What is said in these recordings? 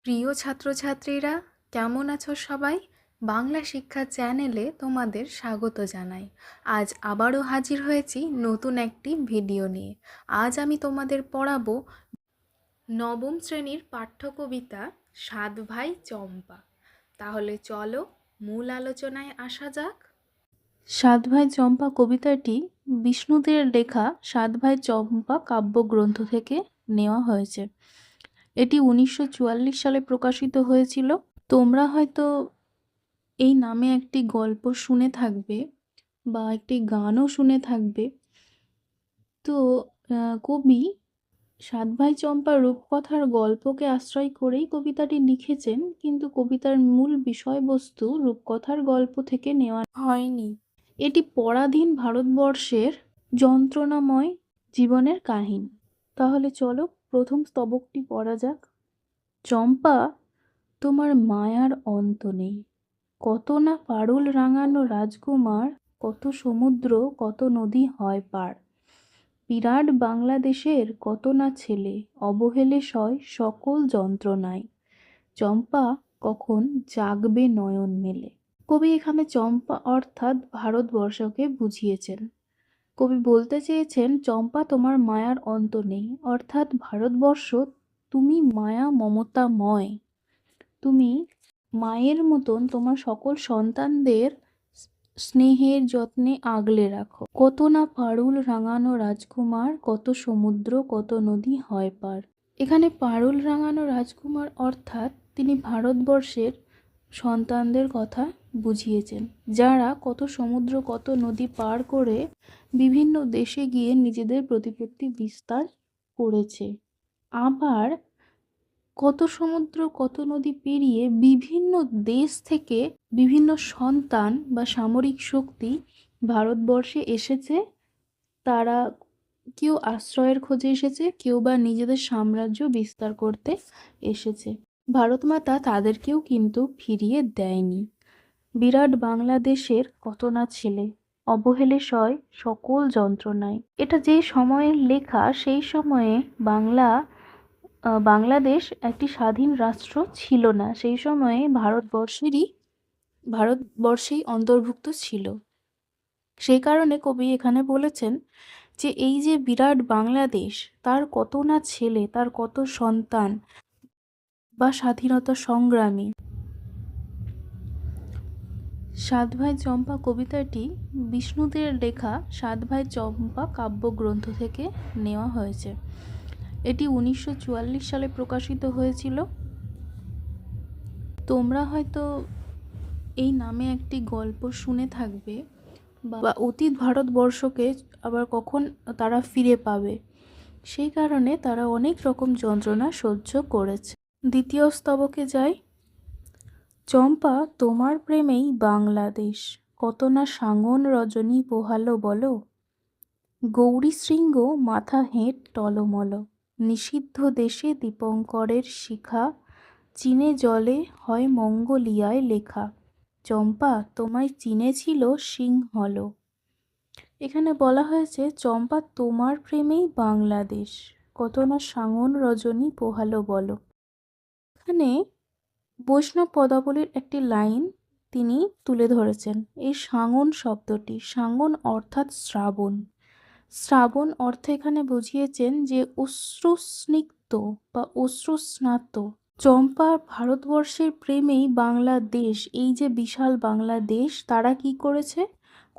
প্রিয় ছাত্রছাত্রীরা, কেমন আছো সবাই? বাংলা শিক্ষা চ্যানেলে তোমাদের স্বাগত জানাই। আজ আবারও হাজির হয়েছি নতুন একটি ভিডিও নিয়ে। আজ আমি তোমাদের পড়াবো নবম শ্রেণীর পাঠ্যকবিতা সাত ভাই চম্পা। তাহলে চলো মূল আলোচনায় আসা যাক। সাত ভাই চম্পা কবিতাটি বিষ্ণুদের লেখা সাত ভাই চম্পা কাব্যগ্রন্থ থেকে নেওয়া হয়েছে। এটি 1944 সালে প্রকাশিত হয়েছিল। তোমরা হয়তো এই নামে একটি গল্প শুনে থাকবে বা একটি গানও শুনে থাকবে। তো কবি সাত ভাই চম্পা রূপকথার গল্পকে আশ্রয় করেই কবিতাটি লিখেছেন, কিন্তু কবিতার মূল বিষয়বস্তু রূপকথার গল্প থেকে নেওয়া হয়নি। এটি পরাধীন ভারতবর্ষের যন্ত্রণাময় জীবনের কাহিনী। তাহলে চলো প্রথম স্তবকটি পড়া যাক। চম্পা, তোমার মায়ার অন্ত নেই, কত না পারুল রাঙানো রাজকুমার, কত সমুদ্র কত নদী হয় পার, বিরাট বাংলাদেশের কত না ছেলে, অবহেলে সয় সকল যন্ত্রণায়, চম্পা কখন জাগবে নয়ন মেলে। কবি এখানে চম্পা অর্থাৎ ভারতবর্ষকে বুঝিয়েছেন। কবি বলতে চেয়েছেন, চম্পা তোমার মায়ার অন্ত নেই, অর্থাৎ ভারতবর্ষ তুমি মায়া মমতাময়। তুমি মায়ের মতন তোমার সকল সন্তানদের স্নেহের যত্নে আগলে রাখো। কত না পারুল রাঙানো রাজকুমার, কত সমুদ্র কত নদী হয় পার। এখানে পারুল রাঙানো রাজকুমার অর্থাৎ তিনি ভারতবর্ষের সন্তানদের কথা বুঝিয়েছেন, যারা কত সমুদ্র কত নদী পার করে বিভিন্ন দেশে গিয়ে নিজেদের প্রতিপত্তি বিস্তার করেছে। আবার কত সমুদ্র কত নদী পেরিয়ে বিভিন্ন দেশ থেকে বিভিন্ন সন্তান বা সামরিক শক্তি ভারতবর্ষে এসেছে। তারা কেউ আশ্রয়ের খোঁজে এসেছে, কেউ বা নিজেদের সাম্রাজ্য বিস্তার করতে এসেছে। ভারতমাতা তাদেরকেও কিন্তু ফিরিয়ে দেয়নি। বিরাট বাংলাদেশের কত না ছেলে, অবহেলে সয় সকল যন্ত্রণায়। এটা যে সময়ের লেখা, সেই সময়ে বাংলাদেশ একটি স্বাধীন রাষ্ট্র ছিল না। সেই সময়ে ভারতবর্ষেই অন্তর্ভুক্ত ছিল। সেই কারণে কবি এখানে বলেছেন যে এই যে বিরাট বাংলাদেশ, তার কত না ছেলে, তার কত সন্তান বা স্বাধীনতা সংগ্রামী। সাত ভাই চম্পা কবিতাটি বিষ্ণুদের লেখা সাত ভাই চম্পা কাব্যগ্রন্থ থেকে নেওয়া হয়েছে। এটি 1944 সালে প্রকাশিত হয়েছিল। তোমরা হয়তো এই নামে একটি গল্প শুনে থাকবে বা অতীত ভারতবর্ষকে আবার কখন তারা ফিরে পাবে, সেই কারণে তারা অনেক রকম যন্ত্রণা সহ্য করেছে। দ্বিতীয় স্তবকে যাই। চম্পা, তোমার প্রেমেই বাংলাদেশ, কত না সাঙন রজনী পোহালো বলো, গৌরী শৃঙ্গ মাথা হেঁট টলমল, নিষিদ্ধ দেশে দীপঙ্করের শিখা, চীনে জলে হয় মঙ্গলিয়ায় লেখা, চম্পা তোমায় চিনেছিল সিংহল। এখানে বলা হয়েছে, চম্পা তোমার প্রেমেই বাংলাদেশ, কত না সাঙন রজনী পোহালো বলো। এখানে বৈষ্ণব পদাবলীর একটি লাইন তিনি তুলে ধরেছেন। এই সাঙন শব্দটি, সাঙন অর্থাৎ শ্রাবণ। শ্রাবণ অর্থে এখানে বুঝিয়েছেন যে অশ্রুস্নিগ্ধ বা অশ্রুস্নাত। চম্পা ভারতবর্ষের প্রেমেই বাংলাদেশ, এই যে বিশাল বাংলাদেশ, তারা কি করেছে,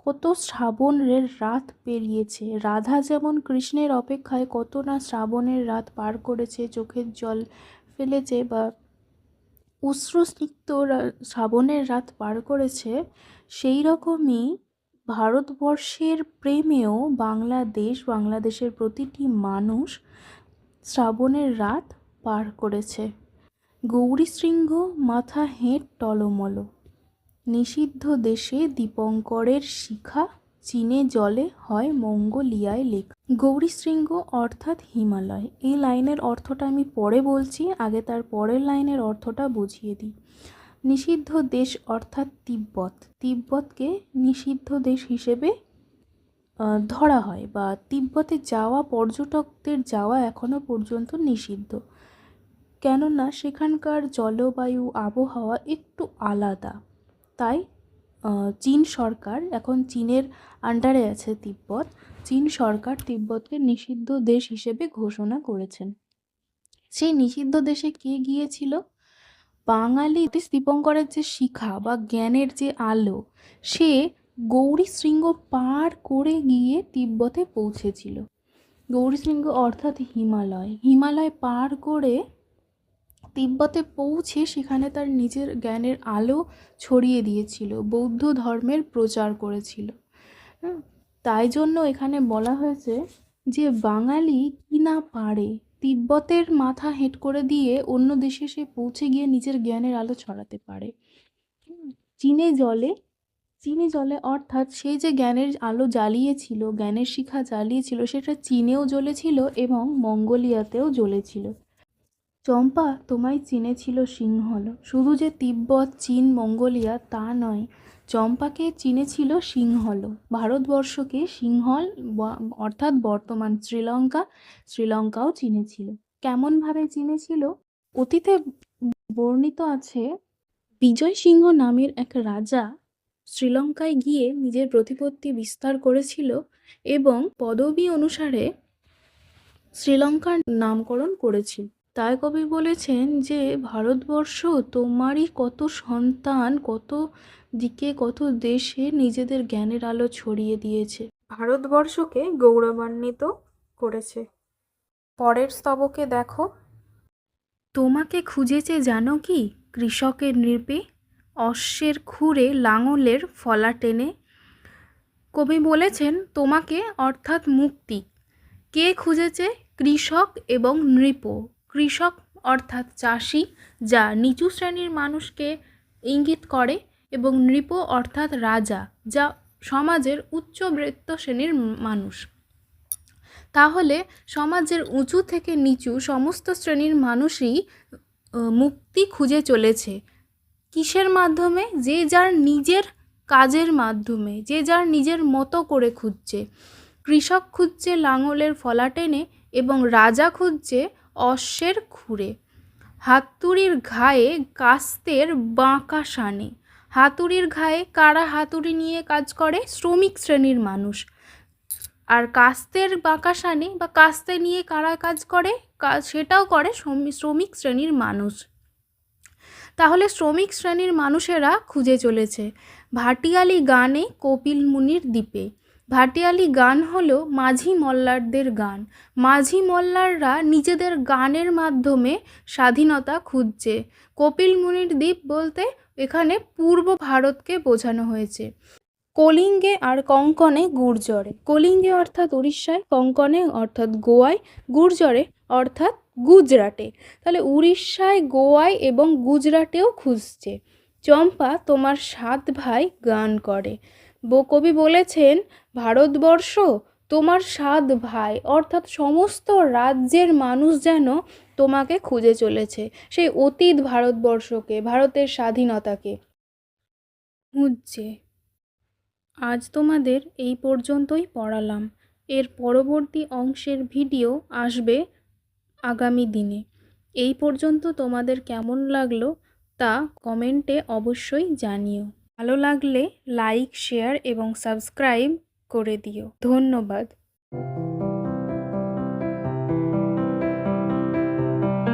কত শ্রাবণের রাত পেরিয়েছে। রাধা যেমন কৃষ্ণের অপেক্ষায় কত না শ্রাবণের রাত পার করেছে, চোখের জল ফেলেছে বা অশ্রুস্নিগ্ধ শ্রাবণের রাত পার করেছে, সেই রকমই ভারতবর্ষের প্রেমেও বাংলাদেশের প্রতিটি মানুষ শ্রাবণের রাত পার করেছে। গৌরী শৃঙ্গ মাথা হেঁট টলমল, নিষিদ্ধ দেশে দীপঙ্করের শিখা, চীনে জলে হয় মঙ্গলিয়ায় লেখা। গৌরী শৃঙ্গ অর্থাৎ হিমালয়। এই লাইনের অর্থটা আমি পরে বলছি, আগে তার পরের লাইনের অর্থটা বুঝিয়ে দিই। নিষিদ্ধ দেশ অর্থাৎ তিব্বতকে নিষিদ্ধ দেশ হিসেবে ধরা হয়, বা তিব্বতে যাওয়া পর্যটকদের যাওয়া এখনো পর্যন্ত নিষিদ্ধ। কেননা সেখানকার জলবায়ু আবহাওয়া একটু আলাদা। তাই চীন সরকার, এখন চীনের আন্ডারে আছে তিব্বত, চীন সরকার তিব্বতকে নিষিদ্ধ দেশ হিসেবে ঘোষণা করেছেন। সেই নিষিদ্ধ দেশে কে গিয়েছিল? বাঙালি দীপঙ্করের যে শিখা বা জ্ঞানের যে আলো, সে গৌরী শৃঙ্গ পার করে গিয়ে তিব্বতে পৌঁছেছিল। গৌরী শৃঙ্গ অর্থাৎ হিমালয়, হিমালয় পার করে তিব্বতে পৌঁছে সেখানে তার নিজের জ্ঞানের আলো ছড়িয়ে দিয়েছিল, বৌদ্ধ ধর্মের প্রচার করেছিল। তাই জন্য এখানে বলা হয়েছে যে বাঙালি কি না পারে, তিব্বতের মাথা হেঁট করে দিয়ে অন্য দেশে সে পৌঁছে গিয়ে নিজের জ্ঞানের আলো ছড়াতে পারে। চীনে জলে অর্থাৎ সেই যে জ্ঞানের আলো জ্বালিয়েছিল, জ্ঞানের শিখা জ্বালিয়েছিল, সেটা চীনেও জ্বলেছিল এবং মঙ্গোলিয়াতেও জ্বলেছিল। চম্পা, তোমায় চিনেছিল সিংহল। শুধু যে তিব্বত, চীন, মঙ্গোলিয়া তা নয়, চম্পাকে চিনেছিল সিংহল। ভারতবর্ষকে সিংহল অর্থাৎ বর্তমান শ্রীলঙ্কাও চিনেছিল। কেমনভাবে চিনেছিল? অতীতে বর্ণিত আছে, বিজয় সিংহ নামের এক রাজা শ্রীলঙ্কায় গিয়ে নিজের প্রতিপত্তি বিস্তার করেছিল এবং পদবী অনুসারে শ্রীলঙ্কার নামকরণ করেছিল। তাই কবি বলেছেন যে ভারতবর্ষ তোমারই কত সন্তান, কত দিকে কত দেশে নিজেদের জ্ঞানের আলো ছড়িয়ে দিয়েছে, ভারতবর্ষকে গৌরবান্বিত করেছে। পরের স্তবকে দেখো, তোমাকে খুঁজেছে জানো কি কৃষকের নৃপে, অশ্বের খুরে লাঙলের ফলা টেনে। কবি বলেছেন তোমাকে অর্থাৎ মুক্তি কে খুঁজেছে? কৃষক এবং নৃপ। কৃষক অর্থাৎ চাষি, যা নিচু শ্রেণীর মানুষকে ইঙ্গিত করে, এবং নৃপ অর্থাৎ রাজা, যা সমাজের উচ্চবিত্ত শ্রেণীর মানুষ। তাহলে সমাজের উঁচু থেকে নিচু সমস্ত শ্রেণীর মানুষই মুক্তি খুঁজে চলেছে। কিসের মাধ্যমে? যে যার নিজের কাজের মাধ্যমে, যে যার নিজের মতো করে খুঁজছে। কৃষক খুঁজছে লাঙলের ফলা টেনে এবং রাজা খুঁজছে অশ্বের খুরে। হাতুড়ির ঘায়ে কাস্তের বাঁকা শানে। হাতুড়ির ঘায়ে কারা হাতুড়ি নিয়ে কাজ করে? শ্রমিক শ্রেণীর মানুষ। আর কাস্তের বাঁকা শানে বা কাস্তে নিয়ে কারা কাজ করে? সেটাও করে শ্রমিক শ্রেণীর মানুষ। তাহলে শ্রমিক শ্রেণীর মানুষেরা খুঁজে চলেছে। ভাটিয়ালি গানে কপিল মুনির দ্বীপে। ভাটিয়ালি গান হলো মাঝি মল্লারদের গান। মাঝি মল্লাররা নিজেদের গানের মাধ্যমে স্বাধীনতা খুঁজছে। কপিল মুনির দ্বীপ বলতে এখানে পূর্ব ভারতকে বোঝানো হয়েছে। কলিঙ্গে আর কঙ্কনে গুর্জরে। কলিঙ্গে অর্থাৎ উড়িষ্যায়, কঙ্কনে অর্থাৎ গোয়ায়, গুর্জরে অর্থাৎ গুজরাটে। তাহলে উড়িষ্যায়, গোয়ায় এবং গুজরাটেও খুঁজছে। চম্পা, তোমার 7 ভাই গান করে। কবি বলেছেন ভারতবর্ষ তোমার 7 ভাই, অর্থাৎ সমস্ত রাজ্যের মানুষ যেন তোমাকে খুঁজে চলেছে। সেই অতীত ভারতবর্ষকে, ভারতের স্বাধীনতাকে খুঁজছে। আজ তোমাদের এই পর্যন্তই পড়ালাম। এর পরবর্তী অংশের ভিডিও আসবে আগামী দিনে। এই পর্যন্ত তোমাদের কেমন লাগলো তা কমেন্টে অবশ্যই জানিও। ভালো লাগলে লাইক, শেয়ার এবং সাবস্ক্রাইব করে দিও। ধন্যবাদ।